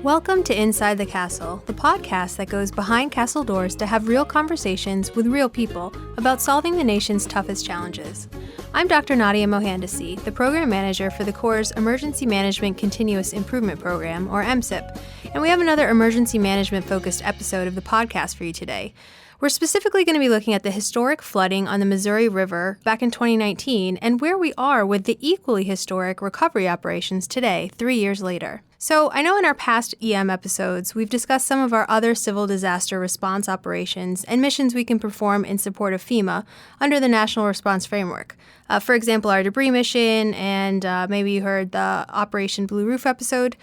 Welcome to Inside the Castle, the podcast that goes behind castle doors to have real conversations with real people about solving the nation's toughest challenges. I'm Dr. Nadia Mohandessi, the Program Manager for the Corps' Emergency Management Continuous Improvement Program, or EMSIP, and we have another emergency management-focused episode of the podcast for you today. We're specifically going to be looking at the historic flooding on the Missouri River back in 2019 and where we are with the equally historic recovery operations today, 3 years later. So I know in our past EM episodes, we've discussed some of our other civil disaster response operations and missions we can perform in support of FEMA under the National Response Framework. For example, our debris mission, and maybe you heard the Operation Blue Roof episode.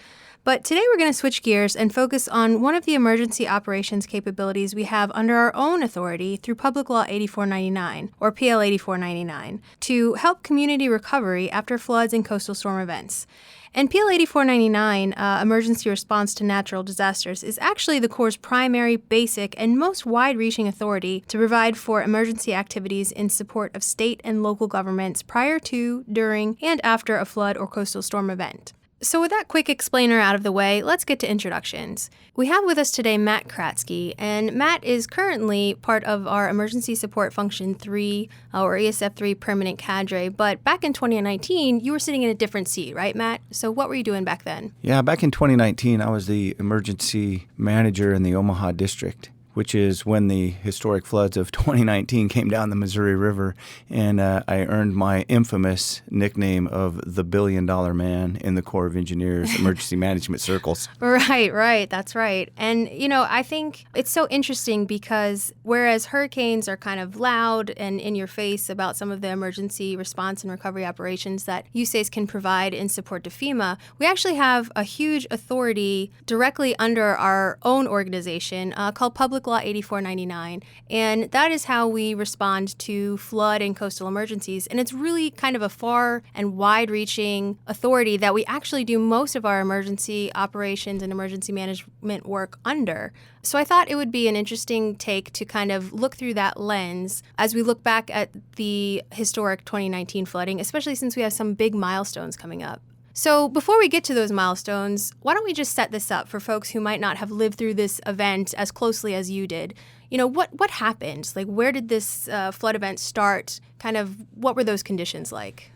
But today we're going to switch gears and focus on one of the emergency operations capabilities we have under our own authority through Public Law 8499, or PL 8499, to help community recovery after floods and coastal storm events. And PL 8499, Emergency Response to Natural Disasters, is actually the Corps' primary, basic, and most wide-reaching authority to provide for emergency activities in support of state and local governments prior to, during, and after a flood or coastal storm event. So with that quick explainer out of the way, let's get to introductions. We have with us today Matt Krajewski, and Matt is currently part of our Emergency Support Function 3, or ESF 3 permanent cadre, but back in 2019, you were sitting in a different seat, right, Matt? So what were you doing back then? Yeah, back in 2019, I was the emergency manager in the Omaha district, which is when the historic floods of 2019 came down the Missouri River, and I earned my infamous nickname of the $1 billion man in the Corps of Engineers emergency management circles. Right, that's right. And, I think it's so interesting because whereas hurricanes are kind of loud and in your face about some of the emergency response and recovery operations that USACE can provide in support to FEMA, we actually have a huge authority directly under our own organization called Public Law 8499, and that is how we respond to flood and coastal emergencies. And it's really kind of a far and wide-reaching authority that we actually do most of our emergency operations and emergency management work under. So I thought it would be an interesting take to kind of look through that lens as we look back at the historic 2019 flooding, especially since we have some big milestones coming up. So before we get to those milestones, why don't we just set this up for folks who might not have lived through this event as closely as you did? What happened? Like, where did this flood event start? Kind of, what were those conditions like?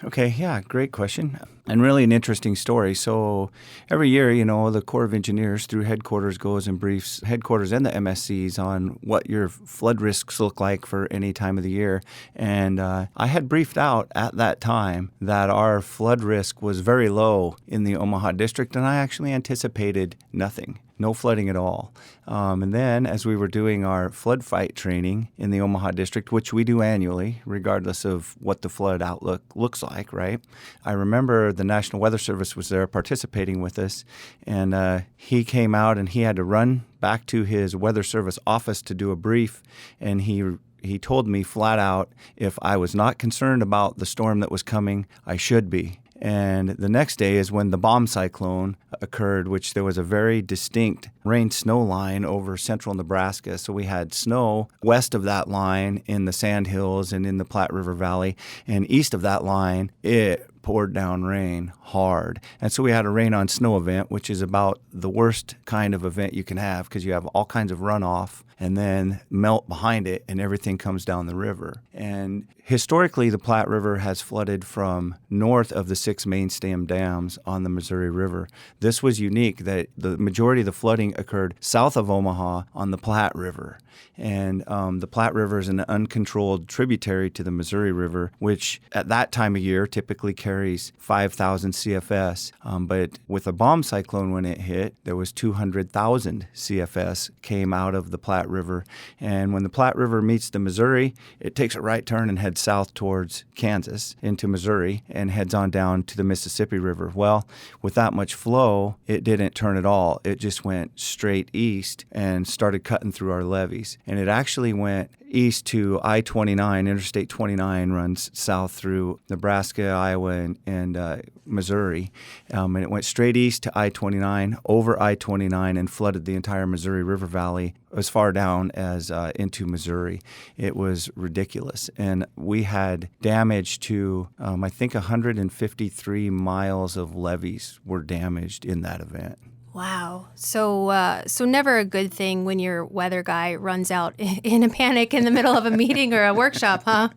Okay, yeah, great question. And really an interesting story. So every year, the Corps of Engineers through headquarters goes and briefs headquarters and the MSCs on what your flood risks look like for any time of the year. And I had briefed out at that time that our flood risk was very low in the Omaha district, and I actually anticipated nothing. No flooding at all. And then as we were doing our flood fight training in the Omaha district, which we do annually, regardless of what the flood outlook looks like, right? I remember the National Weather Service was there participating with us, and he came out and he had to run back to his Weather Service office to do a brief, and he told me flat out, if I was not concerned about the storm that was coming, I should be. And the next day is when the bomb cyclone occurred, which there was a very distinct rain-snow line over central Nebraska. So we had snow west of that line in the Sandhills and in the Platte River Valley. And east of that line, it poured down rain hard. And so we had a rain on snow event, which is about the worst kind of event you can have because you have all kinds of runoff and then melt behind it and everything comes down the river. And historically, the Platte River has flooded from north of the 6 main stem dams on the Missouri River. This was unique that the majority of the flooding occurred south of Omaha on the Platte River. And the Platte River is an uncontrolled tributary to the Missouri River, which at that time of year typically carries 5,000 CFS. But with a bomb cyclone when it hit, there was 200,000 CFS came out of the Platte River. And when the Platte River meets the Missouri, it takes a right turn and heads south towards Kansas into Missouri and heads on down to the Mississippi River. Well, with that much flow, it didn't turn at all. It just went straight east and started cutting through our levees. And it actually went east to I-29. Interstate 29 runs south through Nebraska, Iowa, and Missouri. And it went straight east to I-29, over I-29, and flooded the entire Missouri River Valley as far down as into Missouri. It was ridiculous. And we had damage to, I think, 153 miles of levees were damaged in that event. Wow. So never a good thing when your weather guy runs out in a panic in the middle of a meeting or a workshop, huh?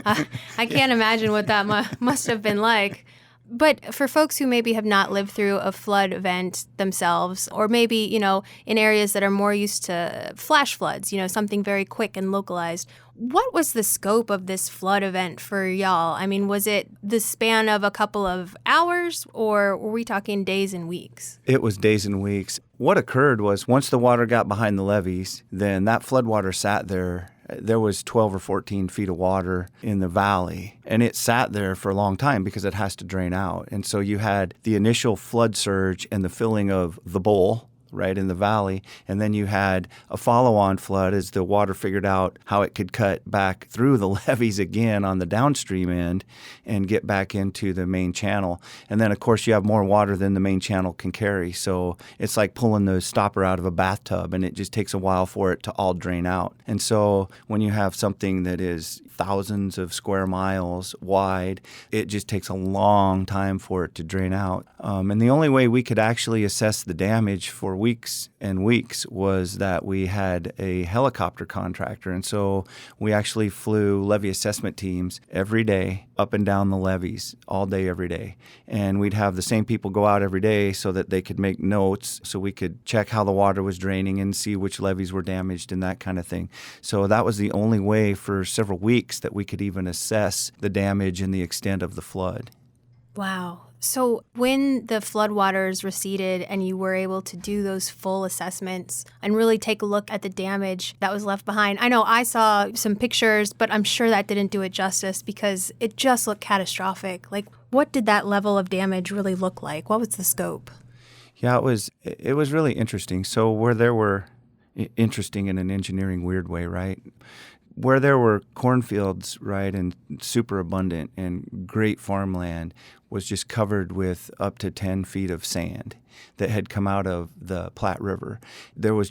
I can't imagine what that must have been like. But for folks who maybe have not lived through a flood event themselves, or maybe, in areas that are more used to flash floods, something very quick and localized, what was the scope of this flood event for y'all? I mean, was it the span of a couple of hours, or were we talking days and weeks? It was days and weeks. What occurred was once the water got behind the levees, then that floodwater sat there. There was 12 or 14 feet of water in the valley, and it sat there for a long time because it has to drain out. And so you had the initial flood surge and the filling of the bowl, right, in the valley, and then you had a follow-on flood as the water figured out how it could cut back through the levees again on the downstream end and get back into the main channel. And then, of course, you have more water than the main channel can carry, so it's like pulling the stopper out of a bathtub, and it just takes a while for it to all drain out. And so when you have something that is thousands of square miles wide, it just takes a long time for it to drain out. And the only way we could actually assess the damage for weeks and weeks was that we had a helicopter contractor. And so we actually flew levee assessment teams every day up and down the levees all day, every day. And we'd have the same people go out every day so that they could make notes so we could check how the water was draining and see which levees were damaged and that kind of thing. So that was the only way for several weeks that we could even assess the damage and the extent of the flood. Wow. So when the floodwaters receded and you were able to do those full assessments and really take a look at the damage that was left behind, I know I saw some pictures, but I'm sure that didn't do it justice because it just looked catastrophic. Like, what did that level of damage really look like? What was the scope? Yeah, it was really interesting. So where there were, interesting in an engineering weird way, right? Where there were cornfields, right, and super abundant and great farmland was just covered with up to 10 feet of sand that had come out of the Platte River. There was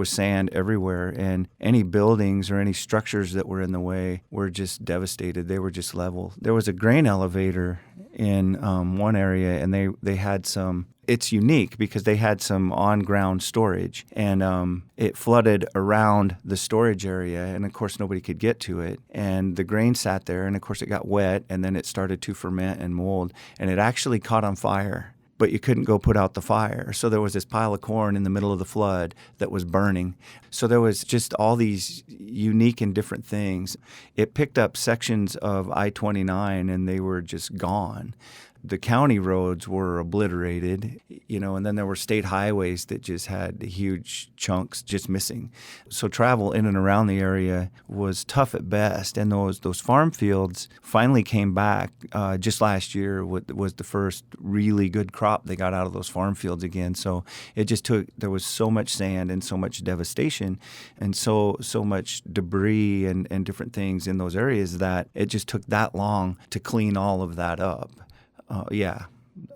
sand everywhere, and any buildings or any structures that were in the way were just devastated. They were just level. There was a grain elevator in one area, and they had some. It's unique because they had some on-ground storage, and it flooded around the storage area, and of course nobody could get to it. And the grain sat there, and of course it got wet, and then it started to ferment and mold, and it actually caught on fire. But you couldn't go put out the fire. So there was this pile of corn in the middle of the flood that was burning. So there was just all these unique and different things. It picked up sections of I-29, and they were just gone. The county roads were obliterated, and then there were state highways that just had huge chunks just missing. So travel in and around the area was tough at best. And those farm fields finally came back just last year. Was the first really good crop they got out of those farm fields again. So it just there was so much sand and so much devastation and so much debris and different things in those areas that it just took that long to clean all of that up.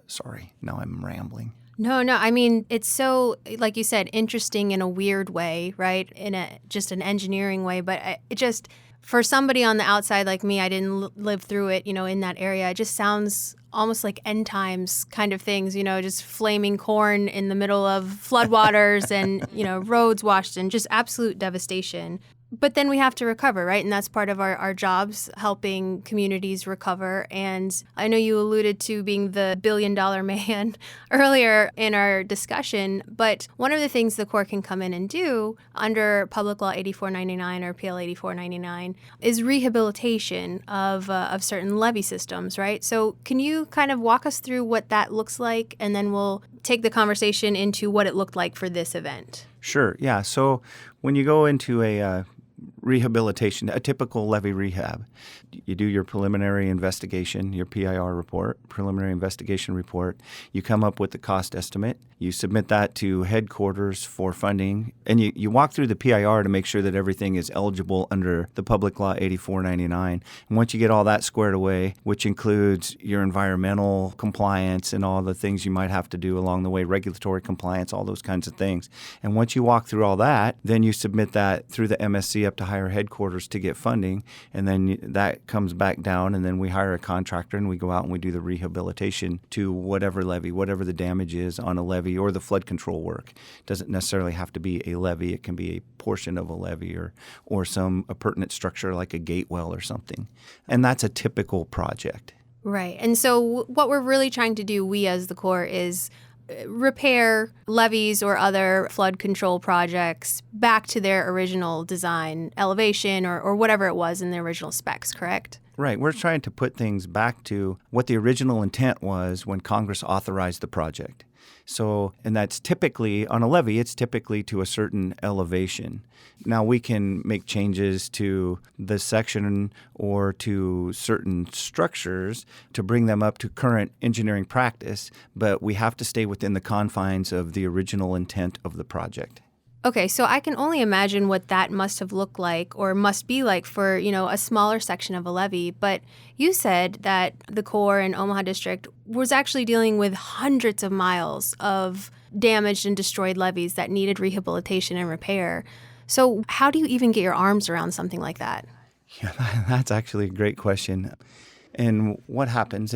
Sorry. Now I'm rambling. No. I mean, it's so, like you said, interesting in a weird way, right? In just an engineering way. But it just, for somebody on the outside like me, I didn't live through it, in that area. It just sounds almost like end times kind of things, just flaming corn in the middle of floodwaters and, roads washed and just absolute devastation. But then we have to recover, right? And that's part of our jobs, helping communities recover. And I know you alluded to being the billion-dollar man earlier in our discussion, but one of the things the Corps can come in and do under Public Law 8499 or PL 8499 is rehabilitation of certain levee systems, right? So can you kind of walk us through what that looks like, and then we'll take the conversation into what it looked like for this event? Sure, yeah. So when you go into a rehabilitation, a typical levee rehab, you do your preliminary investigation, your PIR report, preliminary investigation report. You come up with the cost estimate. You submit that to headquarters for funding, and you walk through the PIR to make sure that everything is eligible under the Public Law 8499. And once you get all that squared away, which includes your environmental compliance and all the things you might have to do along the way, regulatory compliance, all those kinds of things. And once you walk through all that, then you submit that through the MSC up to higher hire headquarters to get funding, and then that comes back down, and then we hire a contractor and we go out and we do the rehabilitation to whatever levee, whatever the damage is on a levee, or the flood control work. It doesn't necessarily have to be a levee. It can be a portion of a levee or some appurtenant structure like a gate well or something. And that's a typical project. Right. And so what we're really trying to do, we as the Corps, is repair levees or other flood control projects back to their original design elevation or whatever it was in the original specs, correct? Right. We're trying to put things back to what the original intent was when Congress authorized the project. So, and that's typically, on a levee, it's typically to a certain elevation. Now, we can make changes to the section or to certain structures to bring them up to current engineering practice, but we have to stay within the confines of the original intent of the project. Okay, so I can only imagine what that must have looked like or must be like for, a smaller section of a levee. But you said that the Corps and Omaha District was actually dealing with hundreds of miles of damaged and destroyed levees that needed rehabilitation and repair. So how do you even get your arms around something like that? Yeah, that's actually a great question. And what happens,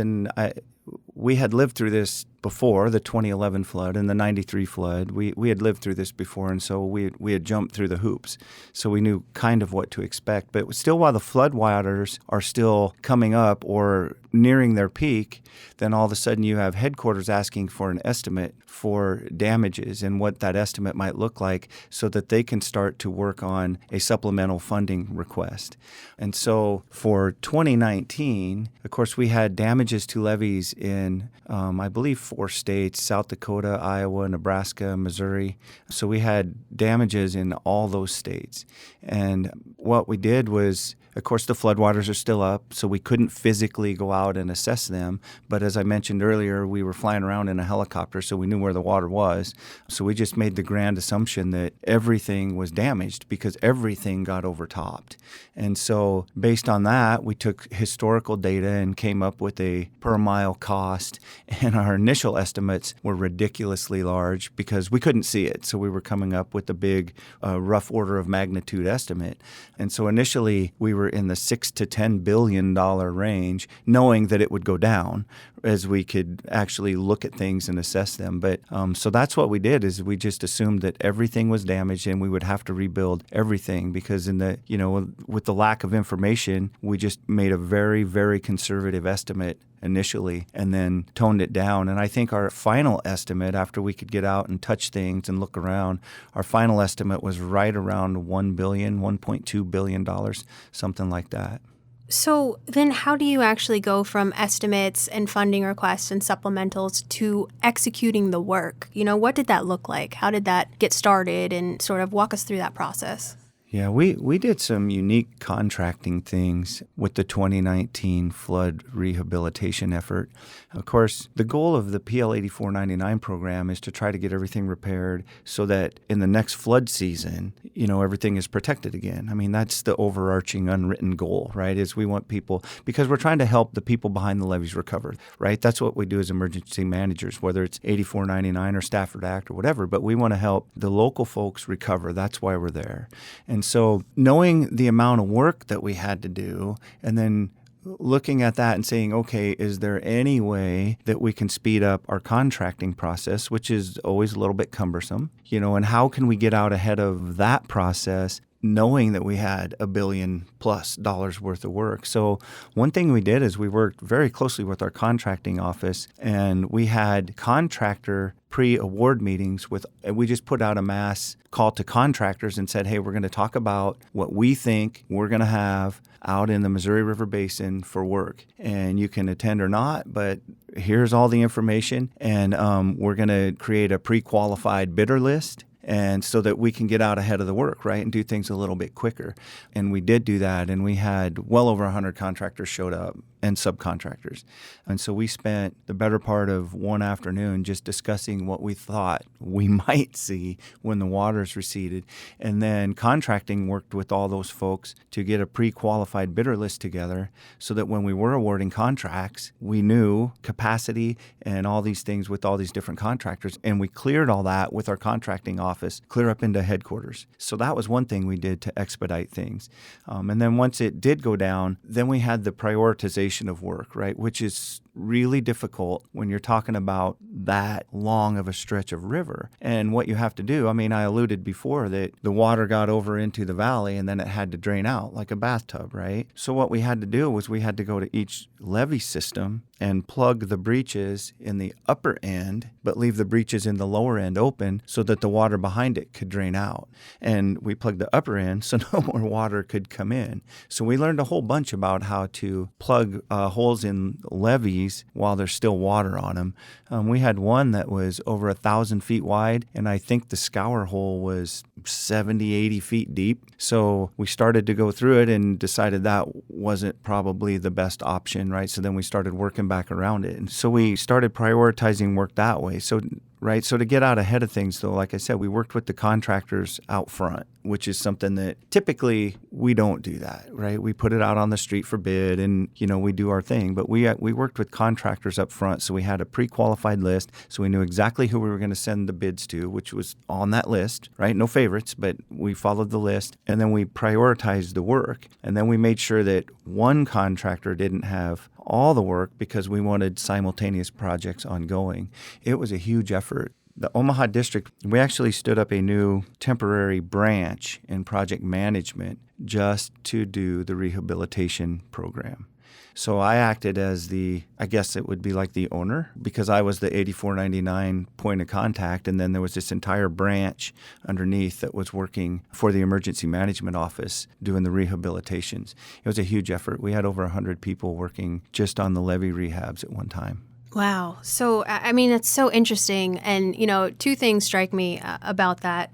we had lived through this before, the 2011 flood and the 93 flood. We had lived through this before, and so we had jumped through the hoops. So we knew kind of what to expect. But still, while the flood waters are still coming up or nearing their peak, then all of a sudden you have headquarters asking for an estimate for damages and what that estimate might look like so that they can start to work on a supplemental funding request. And so for 2019, of course, we had damages to levees in, I believe, 4 states: South Dakota, Iowa, Nebraska, Missouri. So we had damages in all those states. And what we did was, of course, the floodwaters are still up, so we couldn't physically go out and assess them. But as I mentioned earlier, we were flying around in a helicopter, so we knew where the water was. So we just made the grand assumption that everything was damaged because everything got overtopped. And so based on that, we took historical data and came up with a per mile cost. And our initial estimates were ridiculously large because we couldn't see it. So we were coming up with a big, rough order of magnitude estimate. And so initially, we were in the $6 to $10 billion range, knowing that it would go down as we could actually look at things and assess them. But so that's what we did, is we just assumed that everything was damaged and we would have to rebuild everything because with the lack of information, we just made a very, very conservative estimate initially and then toned it down. And I think our final estimate, after we could get out and touch things and look around, our final estimate was right around $1 billion, $1.2 billion, something like that. So then how do you actually go from estimates and funding requests and supplementals to executing the work? What did that look like? How did that get started, and sort of walk us through that process? Yeah, we did some unique contracting things with the 2019 flood rehabilitation effort. Of course, the goal of the PL 8499 program is to try to get everything repaired so that in the next flood season, everything is protected again. I mean, that's the overarching unwritten goal, right? Is we want people, because we're trying to help the people behind the levees recover, right? That's what we do as emergency managers, whether it's 8499 or Stafford Act or whatever, but we want to help the local folks recover. That's why we're there. And so knowing the amount of work that we had to do, and then looking at that and saying, okay, is there any way that we can speed up our contracting process, which is always a little bit cumbersome, and how can we get out ahead of that process, knowing that we had $1 billion+ worth of work. So one thing we did is we worked very closely with our contracting office, and we had contractor pre-award meetings and we just put out a mass call to contractors and said, hey, we're going to talk about what we think we're going to have out in the Missouri River Basin for work. And you can attend or not, but here's all the information. And we're going to create a pre-qualified bidder list, and so that we can get out ahead of the work, right, and do things a little bit quicker. And we did do that, and we had well over 100 contractors showed up. and subcontractors. And so we spent the better part of one afternoon just discussing what we thought we might see when the waters receded. And then contracting worked with all those folks to get a pre-qualified bidder list together so that when we were awarding contracts, we knew capacity and all these things with all these different contractors. And we cleared all that with our contracting office, clear up into headquarters. So that was one thing we did to expedite things. And then once it did go down, then we had the prioritization of work, right, which is really difficult when you're talking about that long of a stretch of river. And what you have to do, I mean, I alluded before that the water got over into the valley and then it had to drain out like a bathtub, right? So what we had to do was we had to go to each levee system and plug the breaches in the upper end, but leave the breaches in the lower end open so that the water behind it could drain out. And we plugged the upper end so no more water could come in. So we learned a whole bunch about how to plug holes in levees while there's still water on them. We had one that was over 1,000 feet wide, and I think the scour hole was 70, 80 feet deep. So we started to go through it and decided that wasn't probably the best option, right? So then we started working back around it. And so we started prioritizing work that way. So to get out ahead of things, though, like I said, we worked with the contractors out front, which is something that typically we don't do that, right? We put it out on the street for bid and, we do our thing. But we worked with contractors up front, so we had a pre-qualified list, so we knew exactly who we were going to send the bids to, which was on that list, right? No favorites, but we followed the list. And then we prioritized the work. And then we made sure that one contractor didn't have all the work because we wanted simultaneous projects ongoing. It was a huge effort. The Omaha district, we actually stood up a new temporary branch in project management just to do the rehabilitation program. So I acted as I guess it would be like the owner, because I was the 8499 point of contact, and then there was this entire branch underneath that was working for the emergency management office doing the rehabilitations. It was a huge effort. We had over 100 people working just on the levee rehabs at one time. Wow. So, I mean, it's so interesting. And, two things strike me about that.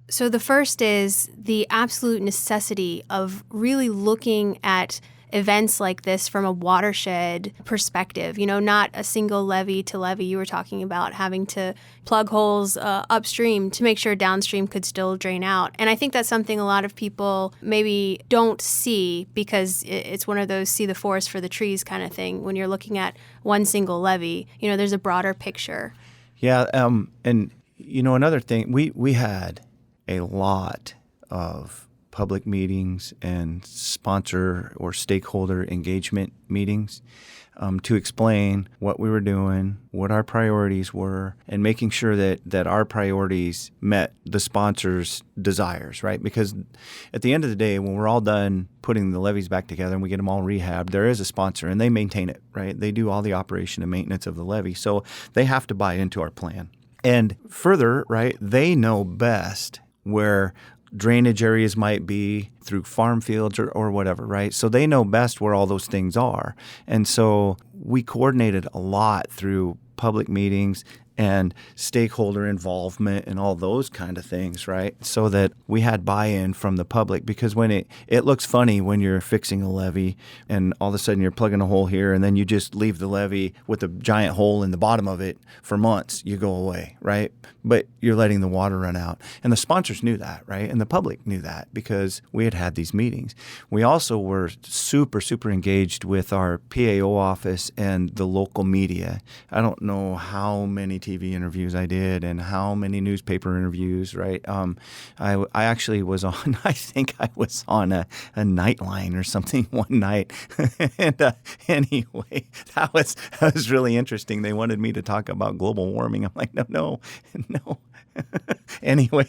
So the first is the absolute necessity of really looking at events like this from a watershed perspective, not a single levee to levee. You were talking about having to plug holes upstream to make sure downstream could still drain out. And I think that's something a lot of people maybe don't see because it's one of those see the forest for the trees kind of thing. When you're looking at one single levee, there's a broader picture. Yeah. And, another thing, we had a lot of public meetings and sponsor or stakeholder engagement meetings to explain what we were doing, what our priorities were, and making sure that our priorities met the sponsors' desires, right? Because at the end of the day, when we're all done putting the levees back together and we get them all rehabbed, there is a sponsor and they maintain it, right? They do all the operation and maintenance of the levee. So they have to buy into our plan. And further, right, they know best where drainage areas might be through farm fields or whatever, right? So they know best where all those things are. And so we coordinated a lot through public meetings and stakeholder involvement and all those kind of things, right? So that we had buy-in from the public, because when it looks funny when you're fixing a levee and all of a sudden you're plugging a hole here and then you just leave the levee with a giant hole in the bottom of it for months, you go away, right? But you're letting the water run out. And the sponsors knew that, right? And the public knew that because we had these meetings. We also were super, super engaged with our PAO office and the local media. I don't know how many TV interviews I did and how many newspaper interviews, right? I actually was on, I think I was on a Nightline or something one night. And anyway, that was really interesting. They wanted me to talk about global warming. I'm like, no. Anyway.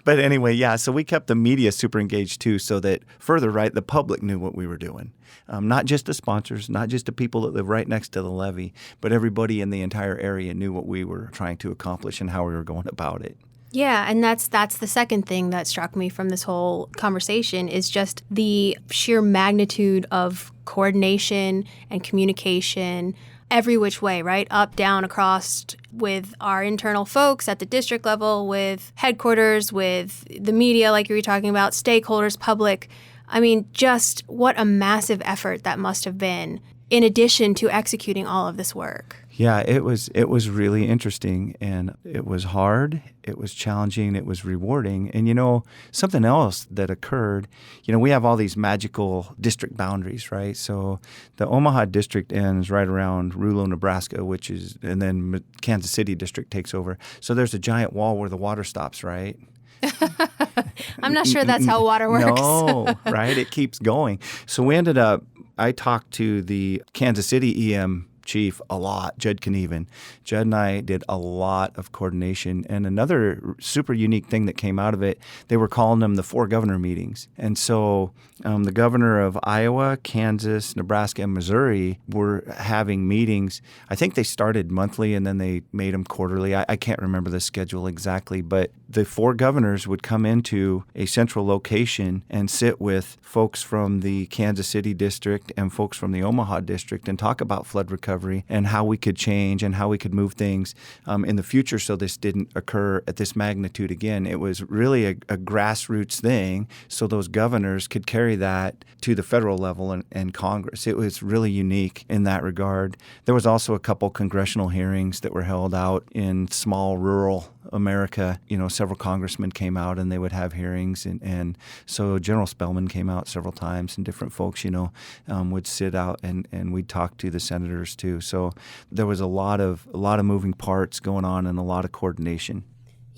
But anyway, yeah, so we kept the media super engaged too, so that further, right, the public knew what we were doing. Not just the sponsors, not just the people that live right next to the levee, but everybody in the entire area knew what we were trying to accomplish and how we were going about it. Yeah, and that's the second thing that struck me from this whole conversation is just the sheer magnitude of coordination and communication every which way, right? Up, down, across, with our internal folks at the district level, with headquarters, with the media, like you were talking about, stakeholders, public. I mean, just what a massive effort that must have been, in addition to executing all of this work. Yeah, it was really interesting, and it was hard, it was challenging, it was rewarding. And something else that occurred, we have all these magical district boundaries, right? So the Omaha district ends right around Rulo, Nebraska, and then Kansas City district takes over. So there's a giant wall where the water stops, right? I'm not sure that's how water works. No, right? It keeps going. So I talked to the Kansas City EM chief a lot, Judd Knieven. Judd and I did a lot of coordination. And another super unique thing that came out of it, they were calling them the 4 governor meetings. And so the governor of Iowa, Kansas, Nebraska, and Missouri were having meetings. I think they started monthly and then they made them quarterly. I can't remember the schedule exactly, but the 4 governors would come into a central location and sit with folks from the Kansas City district and folks from the Omaha district and talk about flood recovery and how we could change and how we could move things in the future so this didn't occur at this magnitude again. It was really a grassroots thing so those governors could carry that to the federal level and Congress. It was really unique in that regard. There was also a couple congressional hearings that were held out in small rural America. Several congressmen came out and they would have hearings. And so General Spellman came out several times and different folks, would sit out and we'd talk to the senators too. So there was a lot of moving parts going on and a lot of coordination.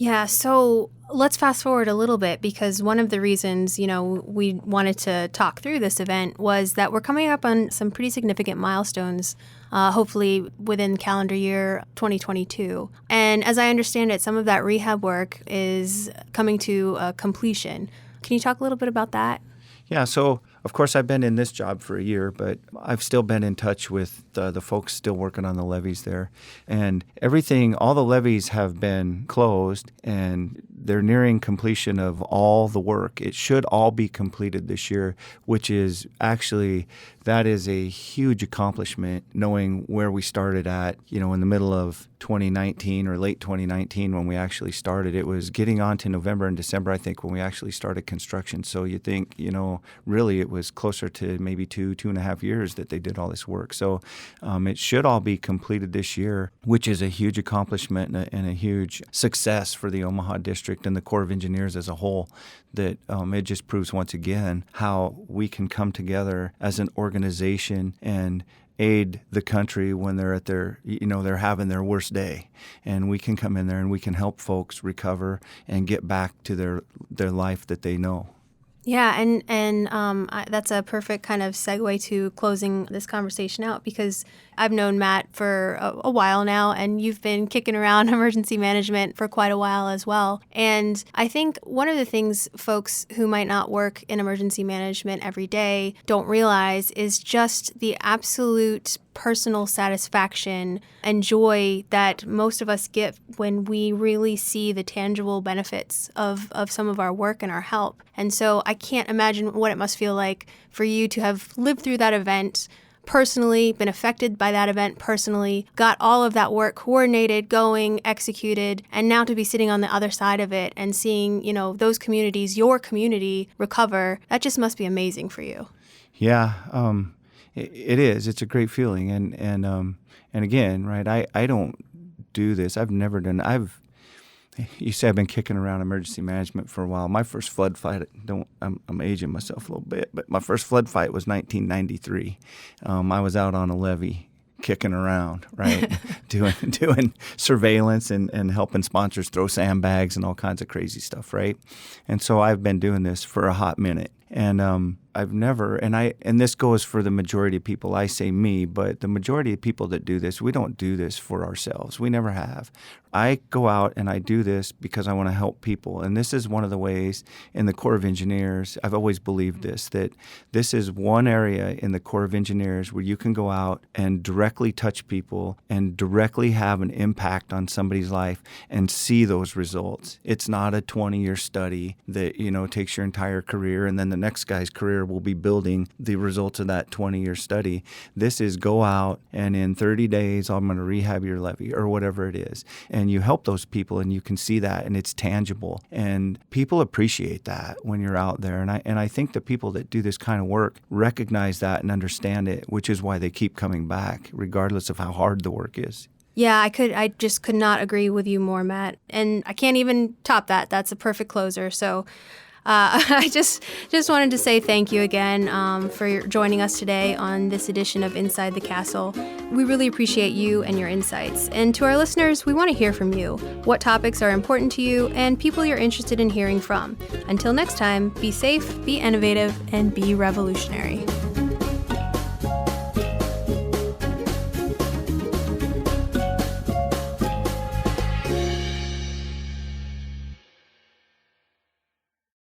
Yeah, so let's fast forward a little bit because one of the reasons, we wanted to talk through this event was that we're coming up on some pretty significant milestones, hopefully within calendar year 2022. And as I understand it, some of that rehab work is coming to completion. Can you talk a little bit about that? Yeah, so of course I've been in this job for a year, but I've still been in touch with the folks still working on the levees there. And all the levees have been closed and they're nearing completion of all the work. It should all be completed this year, which is actually, that is a huge accomplishment knowing where we started at, in the middle of 2019 or late 2019 when we actually started. It was getting on to November and December, I think, when we actually started construction. So you think, really it was closer to maybe 2.5 years that they did all this work. So it should all be completed this year, which is a huge accomplishment and a huge success for the Omaha district and the Corps of Engineers as a whole. That it just proves once again how we can come together as an organization and aid the country when they're at they're having their worst day. And we can come in there and we can help folks recover and get back to their life that they know. Yeah, and that's a perfect kind of segue to closing this conversation out because I've known Matt for a while now, and you've been kicking around emergency management for quite a while as well. And I think one of the things folks who might not work in emergency management every day don't realize is just the absolute personal satisfaction and joy that most of us get when we really see the tangible benefits of some of our work and our help. And so I can't imagine what it must feel like for you to have lived through that event personally, been affected by that event personally, got all of that work coordinated, going, executed, and now to be sitting on the other side of it and seeing, those communities, your community, recover. That just must be amazing for you. Yeah, it is. It's a great feeling. And again, right, I don't do this. I've never done. You say I've been kicking around emergency management for a while. My first flood fight, I'm aging myself a little bit, but my first flood fight was 1993. I was out on a levee kicking around, right, doing surveillance and helping sponsors throw sandbags and all kinds of crazy stuff, right? And so I've been doing this for a hot minute. And I've never, and this goes for the majority of people, I say me, but the majority of people that do this, we don't do this for ourselves. We never have. I go out and I do this because I want to help people. And this is one of the ways in the Corps of Engineers, I've always believed this, that this is one area in the Corps of Engineers where you can go out and directly touch people and directly have an impact on somebody's life and see those results. It's not a 20-year study that, takes your entire career and then the next guy's career will be building the results of that 20-year study. This is go out and in 30 days, I'm going to rehab your levee or whatever it is. and you help those people, and you can see that, and it's tangible. And people appreciate that when you're out there. And I think the people that do this kind of work recognize that and understand it, which is why they keep coming back, regardless of how hard the work is. Yeah, I just could not agree with you more, Matt. And I can't even top that. That's a perfect closer. So I just wanted to say thank you again for joining us today on this edition of Inside the Castle. We really appreciate you and your insights. And to our listeners, we want to hear from you. What topics are important to you and people you're interested in hearing from? Until next time, be safe, be innovative, and be revolutionary.